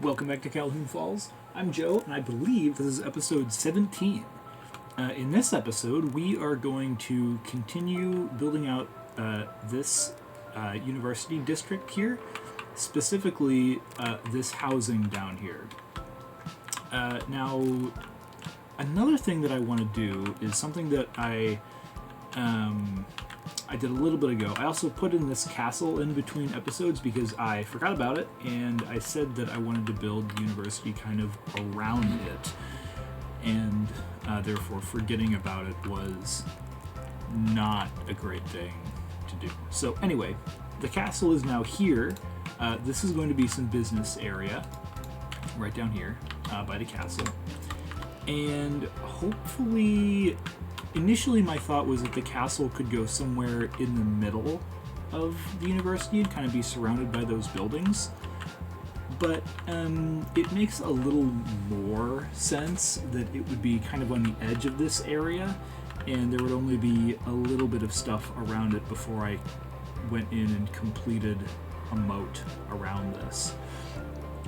Welcome back to Calhoun Falls. I'm Joe, and I believe this is episode 17. In this episode, we are going to continue building out this university district here, specifically this housing down here. Now, another thing that I want to do is something that I did a little bit ago. I also put in this castle in between episodes because I forgot about it, and I said that I wanted to build the university kind of around it, and therefore forgetting about it was not a great thing to do. So anyway, the castle is now here. This is going to be some business area right down here by the castle, and hopefully initially my thought was that the castle could go somewhere in the middle of the university and kind of be surrounded by those buildings, but it makes a little more sense that it would be kind of on the edge of this area, and there would only be a little bit of stuff around it before I went in and completed a moat around this.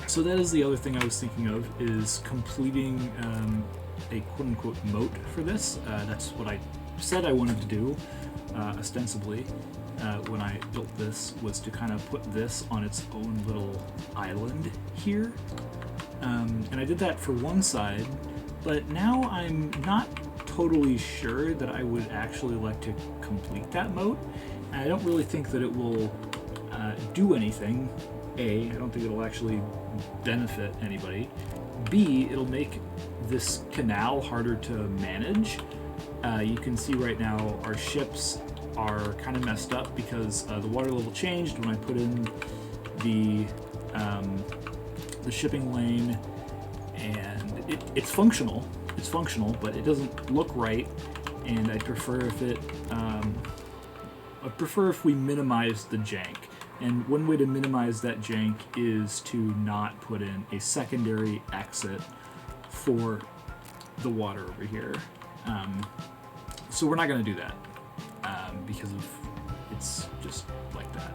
So that is the other thing I was thinking of, is completing a quote-unquote moat for this. That's what I said I wanted to do, ostensibly, when I built this, was to kind of put this on its own little island here. And I did that for one side, but now I'm not totally sure that I would actually like to complete that moat. And I don't really think that it will do anything. A, I don't think it'll actually benefit anybody. B, it'll make this canal harder to manage. You can see right now our ships are kind of messed up because the water level changed when I put in the shipping lane, and it's functional. It's functional, but it doesn't look right, and I prefer if we minimize the jank. And one way to minimize that jank is to not put in a secondary exit for the water over here. So we're not going to do that because it's just like that.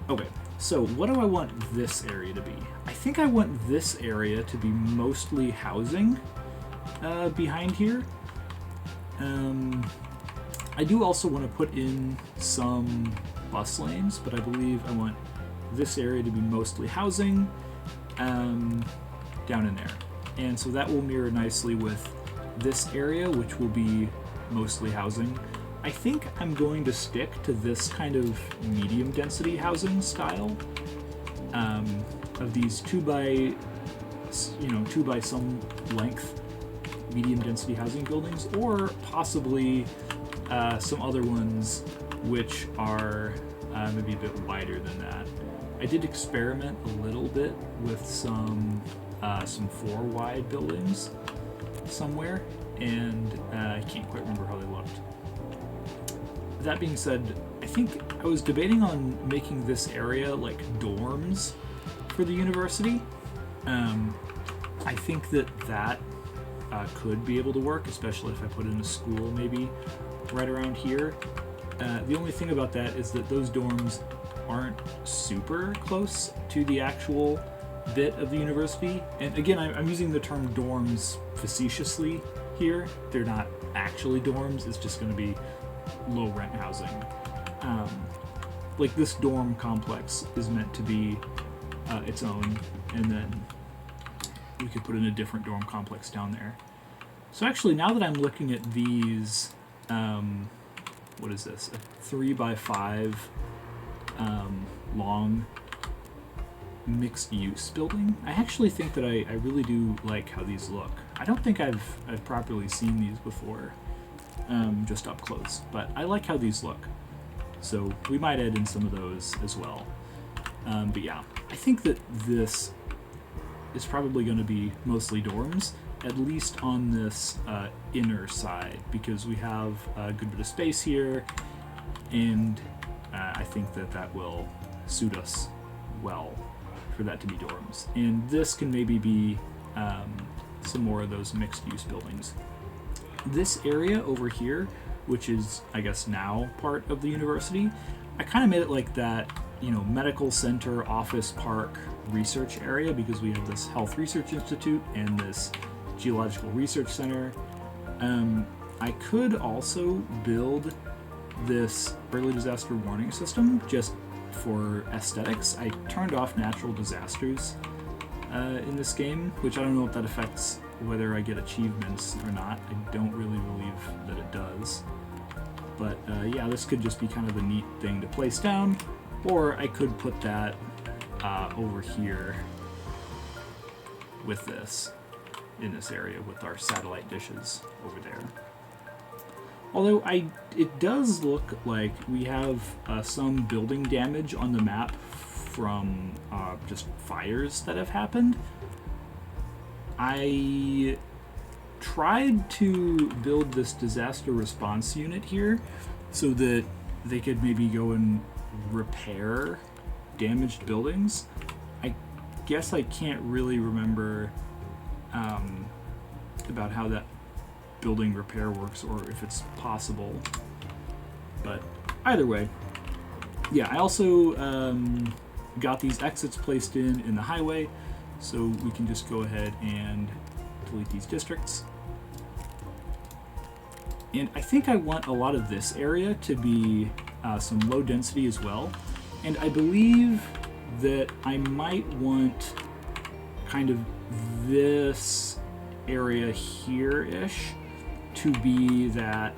Okay, so what do I want this area to be? I think I want this area to be mostly housing behind here. I do also want to put in some bus lanes, but I believe I want this area to be mostly housing down in there. And so that will mirror nicely with this area, which will be mostly housing. I think I'm going to stick to this kind of medium density housing style of these 2 by some length medium density housing buildings, or possibly some other ones which are maybe a bit wider than that. I did experiment a little bit with some 4 wide buildings somewhere, and I can't quite remember how they looked. That being said, I think I was debating on making this area like dorms for the university. I think that could be able to work, especially if I put in a school maybe right around here. The only thing about that is that those dorms aren't super close to the actual bit of the university. And again, I'm using the term dorms facetiously here. They're not actually dorms, it's just going to be low rent housing. Like this dorm complex is meant to be its own, and then we could put in a different dorm complex down there. So actually, now that I'm looking at these, what is this? A 3 by 5 long mixed use building. I actually think that I really do like how these look. I don't think I've properly seen these before, just up close, but I like how these look. So we might add in some of those as well. But yeah, I think that this is probably going to be mostly dorms, at least on this inner side, because we have a good bit of space here, and I think that will suit us well for that to be dorms. And this can maybe be some more of those mixed-use buildings. This area over here, which is, I guess, now part of the university, I kind of made it like that, medical center, office park, research area, because we have this health research institute and this geological research center. I could also build this early disaster warning system just for aesthetics. I turned off natural disasters in this game, which I don't know if that affects whether I get achievements or not. I don't really believe that it does. But yeah, this could just be kind of a neat thing to place down, or I could put that over here with this, in this area with our satellite dishes over there. Although it does look like we have some building damage on the map from just fires that have happened. I tried to build this disaster response unit here so that they could maybe go and repair damaged buildings. I guess I can't really remember about how that building repair works or if it's possible, but either way, yeah. I also got these exits placed in the highway, so we can just go ahead and delete these districts. And I think I want a lot of this area to be some low density as well, and I believe that I might want kind of this area here-ish to be that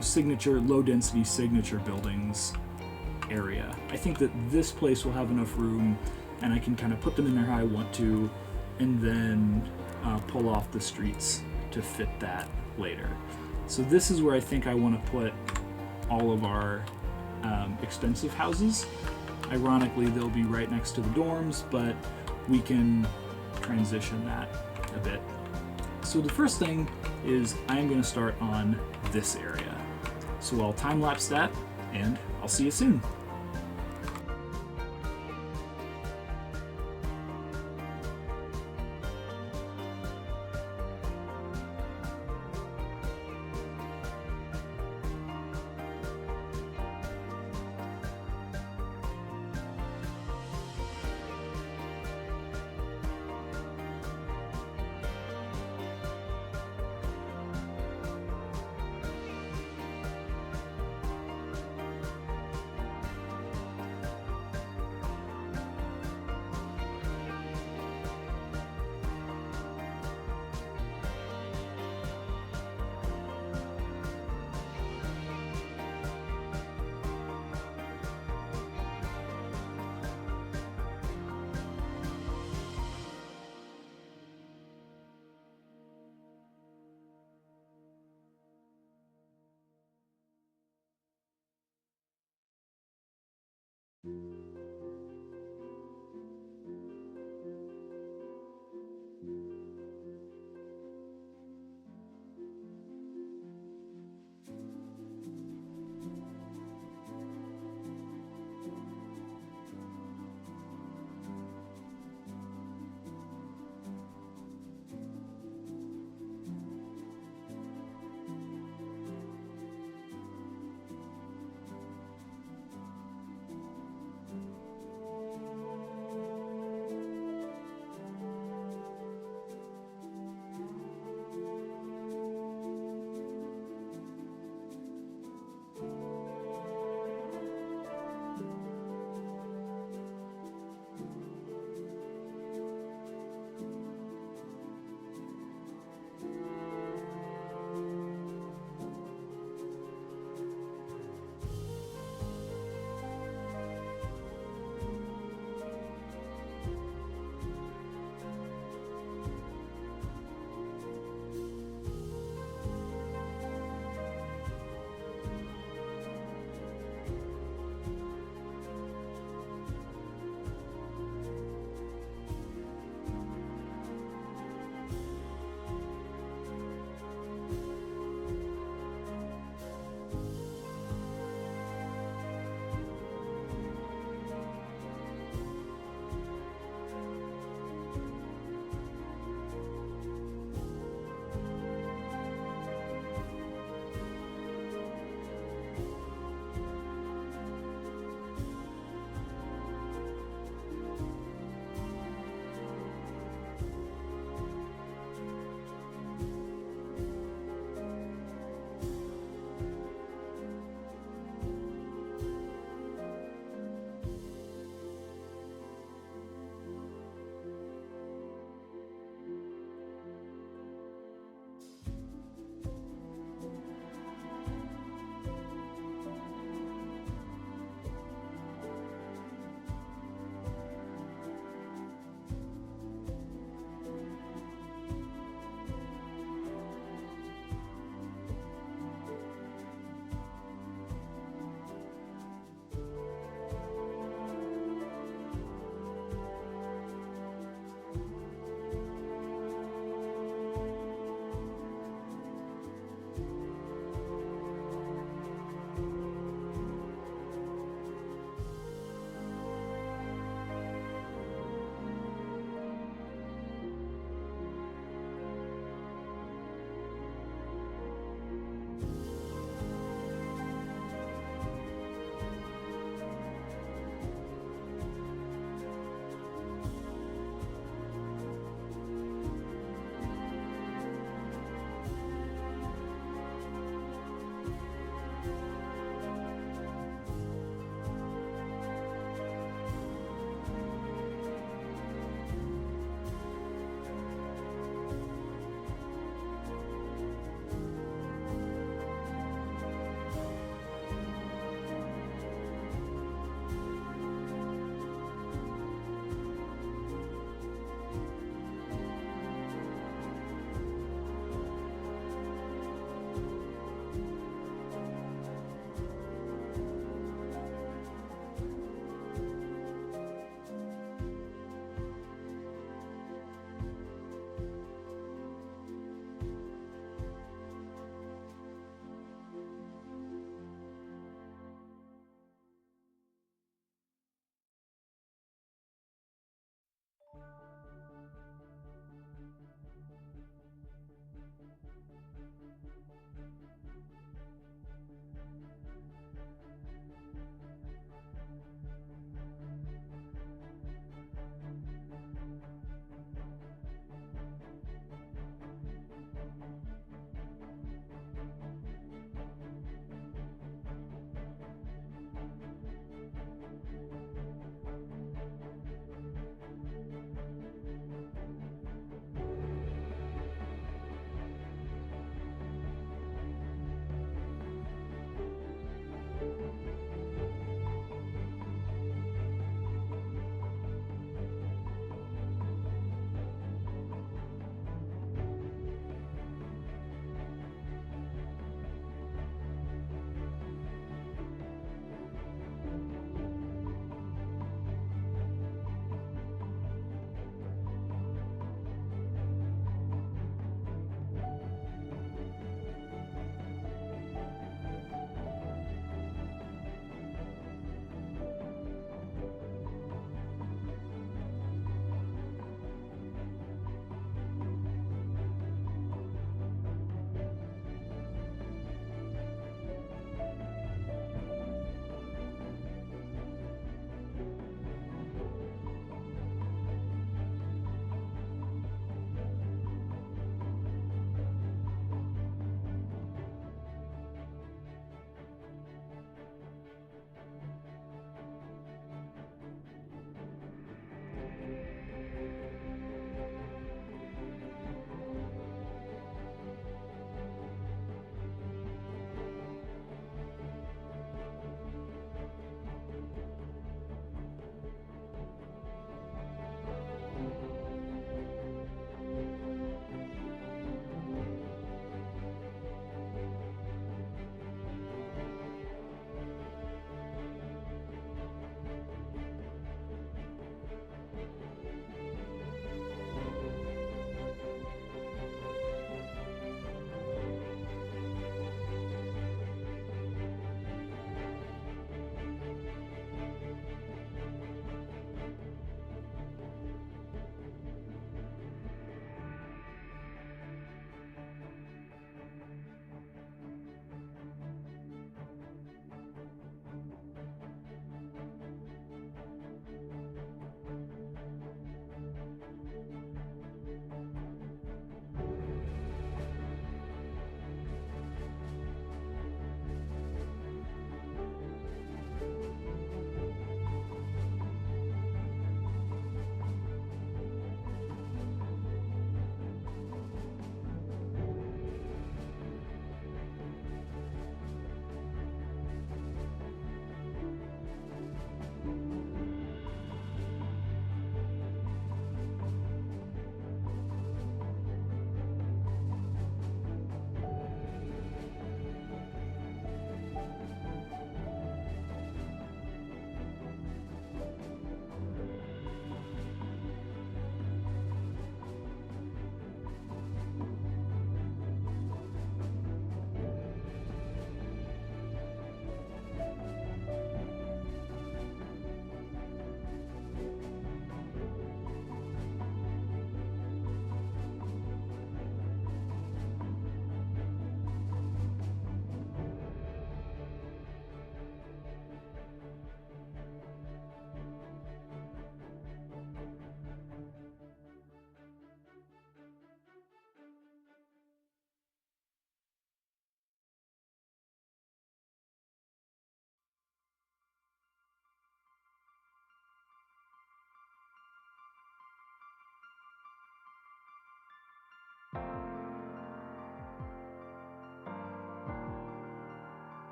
signature, low density signature buildings area. I think that this place will have enough room, and I can kind of put them in there how I want to, and then pull off the streets to fit that later. So this is where I think I want to put all of our expensive houses. Ironically, they'll be right next to the dorms, but we can transition that a bit. So the first thing is I'm going to start on this area. So I'll time-lapse that, and I'll see you soon.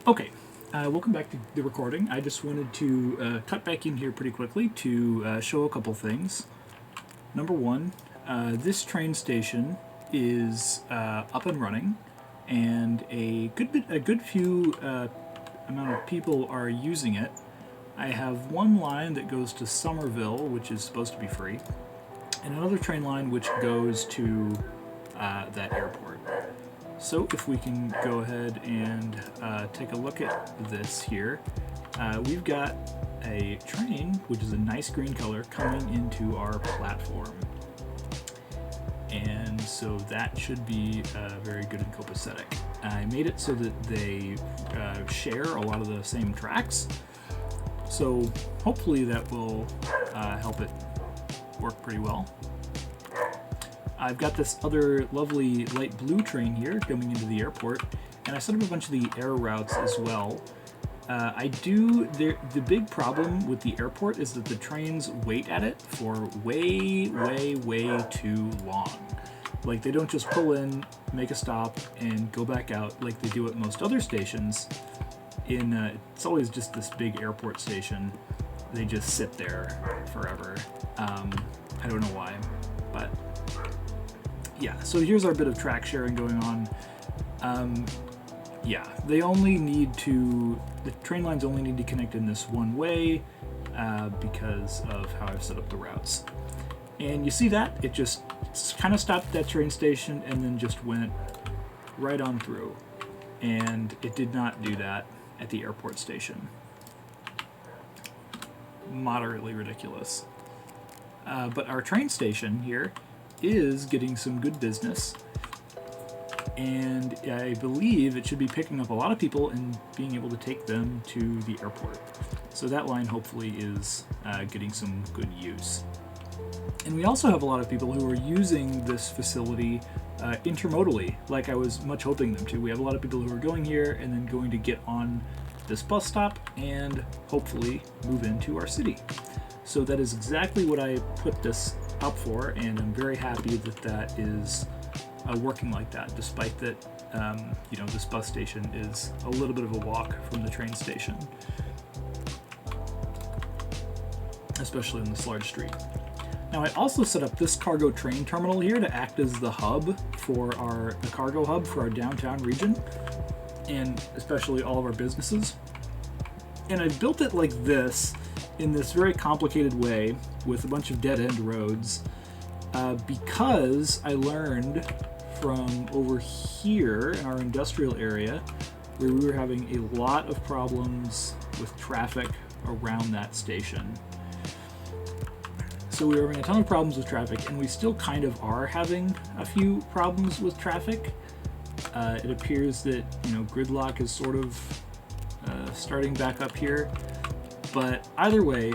Okay, welcome back to the recording. I just wanted to cut back in here pretty quickly to show a couple things. Number one, this train station is up and running, and a good few amount of people are using it. I have one line that goes to Somerville, which is supposed to be free, and another train line which goes to that airport. So if we can go ahead and take a look at this here, we've got a train, which is a nice green color, coming into our platform. And so that should be very good and copacetic. I made it so that they share a lot of the same tracks, so hopefully that will help it work pretty well. I've got this other lovely light blue train here coming into the airport, and I set up a bunch of the air routes as well. The big problem with the airport is that the trains wait at it for way too long. Like, they don't just pull in, make a stop, and go back out like they do at most other stations. It's always just this big airport station. They just sit there forever. I don't know why, but yeah. So here's our bit of track sharing going on. The train lines only need to connect in this one way because of how I've set up the routes. And you see that? It just kind of stopped at that train station and then just went right on through. And it did not do that at the airport station. Moderately ridiculous. But our train station here is getting some good business. And I believe it should be picking up a lot of people and being able to take them to the airport. So that line hopefully is getting some good use. And we also have a lot of people who are using this facility intermodally, like I was much hoping them to. We have a lot of people who are going here and then going to get on this bus stop and hopefully move into our city. So that is exactly what I put this up for, and I'm very happy that that is working like that, despite that this bus station is a little bit of a walk from the train station, especially in this large street. Now, I also set up this cargo train terminal here to act as the hub for the cargo hub for our downtown region, and especially all of our businesses. And I built it like this, in this very complicated way, with a bunch of dead-end roads, because I learned from over here in our industrial area, where we were having a lot of problems with traffic around that station. So we were having a ton of problems with traffic, and we still kind of are having a few problems with traffic. It appears that, gridlock is sort of starting back up here. But either way,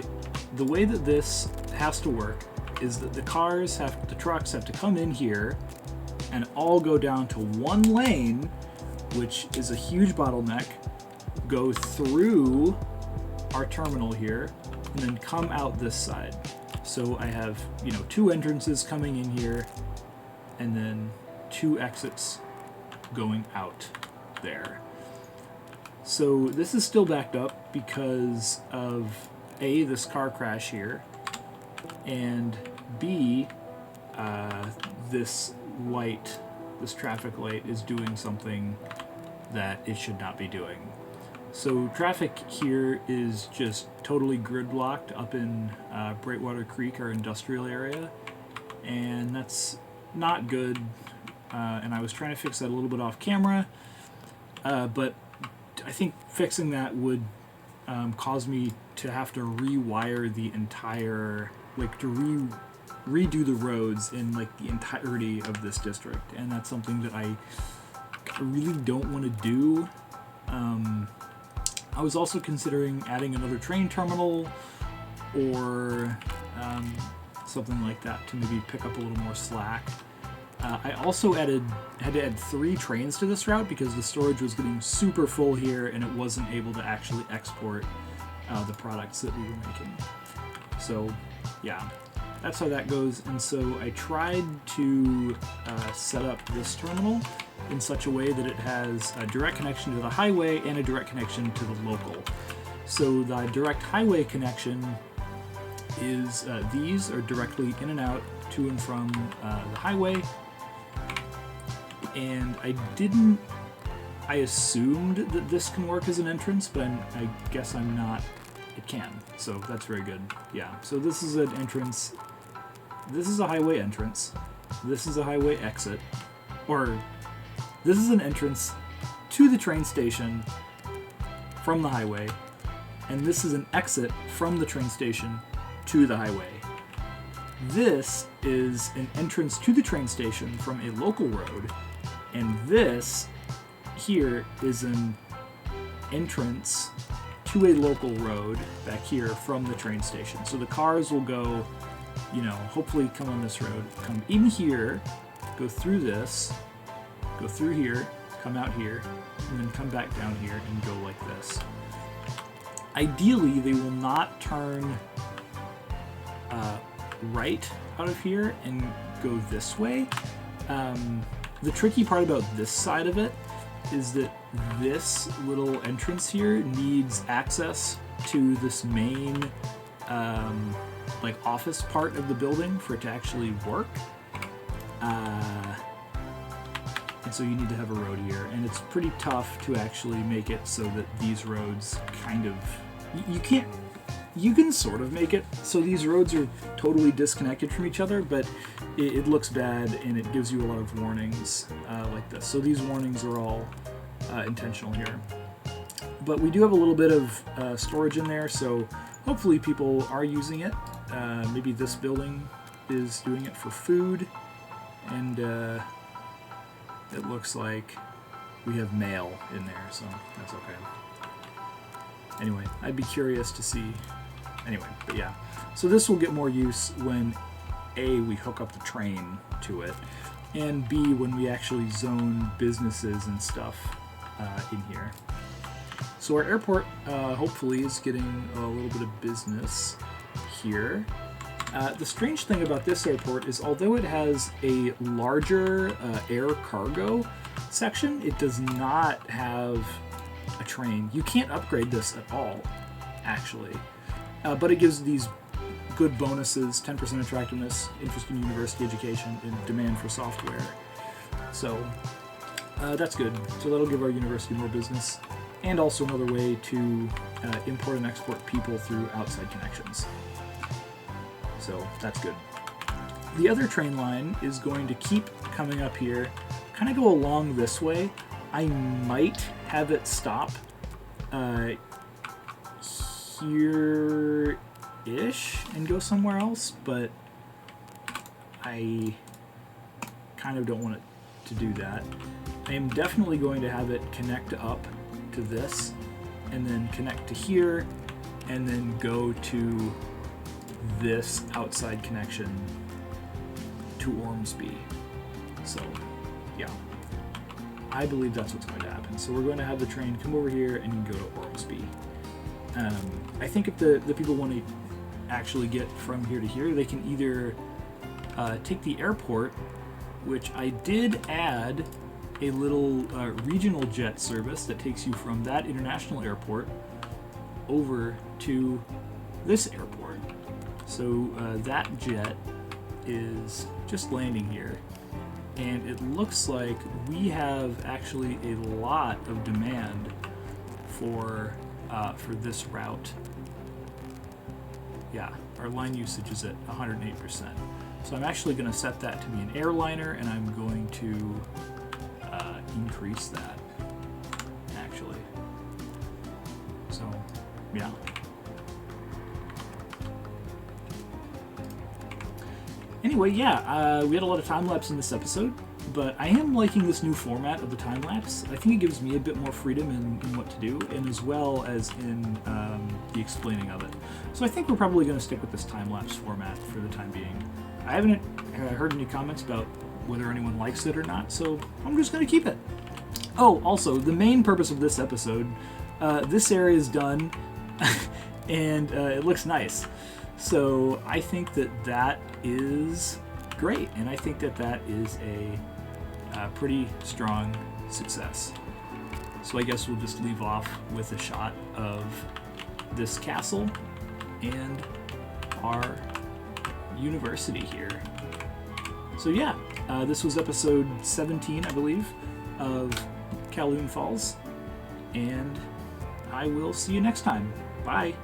the way that this has to work is that the trucks have to come in here and all go down to one lane, which is a huge bottleneck, go through our terminal here, and then come out this side. So I have, two entrances coming in here, and then two exits going out there. So this is still backed up because of A, this car crash here, and B, this traffic light is doing something that it should not be doing. So traffic here is just totally gridlocked up in Brightwater Creek, our industrial area, and that's not good. And I was trying to fix that a little bit off camera, but I think fixing that would cause me to have to rewire the entire, to redo the roads in the entirety of this district, and that's something that I really don't want to do. I was also considering adding another train terminal or something like that to maybe pick up a little more slack. I also had to add 3 trains to this route because the storage was getting super full here and it wasn't able to actually export the products that we were making. So yeah, that's how that goes. And so I tried to set up this terminal in such a way that it has a direct connection to the highway and a direct connection to the local. So the direct highway connection is these are directly in and out to and from the highway. And I assumed that this can work as an entrance, but I guess I'm not. It can, so that's very good. Yeah, so this is an entrance. This is a highway entrance. This is a highway exit. Or, this is an entrance to the train station from the highway, and this is an exit from the train station to the highway. This is an entrance to the train station from a local road, and this here is an entrance to a local road back here from the train station. So the cars will go, hopefully come on this road, come in here, go through this, go through here, come out here, and then come back down here and go like this. Ideally, they will not turn right out of here and go this way. The tricky part about this side of it is that this little entrance here needs access to this main office part of the building for it to actually work. And so you need to have a road here, and it's pretty tough to actually make it so that these roads kind of... You can sort of make it so these roads are totally disconnected from each other, but it looks bad and it gives you a lot of warnings like this. So these warnings are all intentional here. But we do have a little bit of storage in there, so hopefully people are using it. Maybe this building is doing it for food, and it looks like we have mail in there, so that's okay. Anyway, I'd be curious to see. Anyway, but yeah. So this will get more use when A, we hook up the train to it, and B, when we actually zone businesses and stuff in here. So our airport hopefully is getting a little bit of business here. The strange thing about this airport is although it has a larger air cargo section, it does not have a train. You can't upgrade this at all, actually. But it gives these good bonuses: 10% attractiveness, interest in university education, and demand for software. So that's good. So that'll give our university more business, and also another way to import and export people through outside connections. So that's good. The other train line is going to keep coming up here, kind of go along this way. I might have it stop here-ish and go somewhere else, but I kind of don't want it to do that. I am definitely going to have it connect up to this, and then connect to here, and then go to this outside connection to Ormsby. So, yeah. I believe that's what's going to happen. So we're going to have the train come over here and go to Ormsby. I think if the people want to actually get from here to here, they can either take the airport, which I did add a little regional jet service that takes you from that international airport over to this airport. So that jet is just landing here, and it looks like we have actually a lot of demand for this route. Yeah, our line usage is at 108%. So I'm actually going to set that to be an airliner, and I'm going to increase that, actually. So, yeah. Anyway, yeah, we had a lot of time-lapse in this episode, but I am liking this new format of the time-lapse. I think it gives me a bit more freedom in what to do, and as well as in the explaining of it. So I think we're probably going to stick with this time-lapse format for the time being. I haven't heard any comments about whether anyone likes it or not, so I'm just going to keep it. Oh, also, the main purpose of this episode, this area is done, and it looks nice. So I think that is great, and I think that is a pretty strong success. So I guess we'll just leave off with a shot of this castle and our university here. So yeah, this was episode 17, I believe, of Calhoun Falls, and I will see you next time. Bye!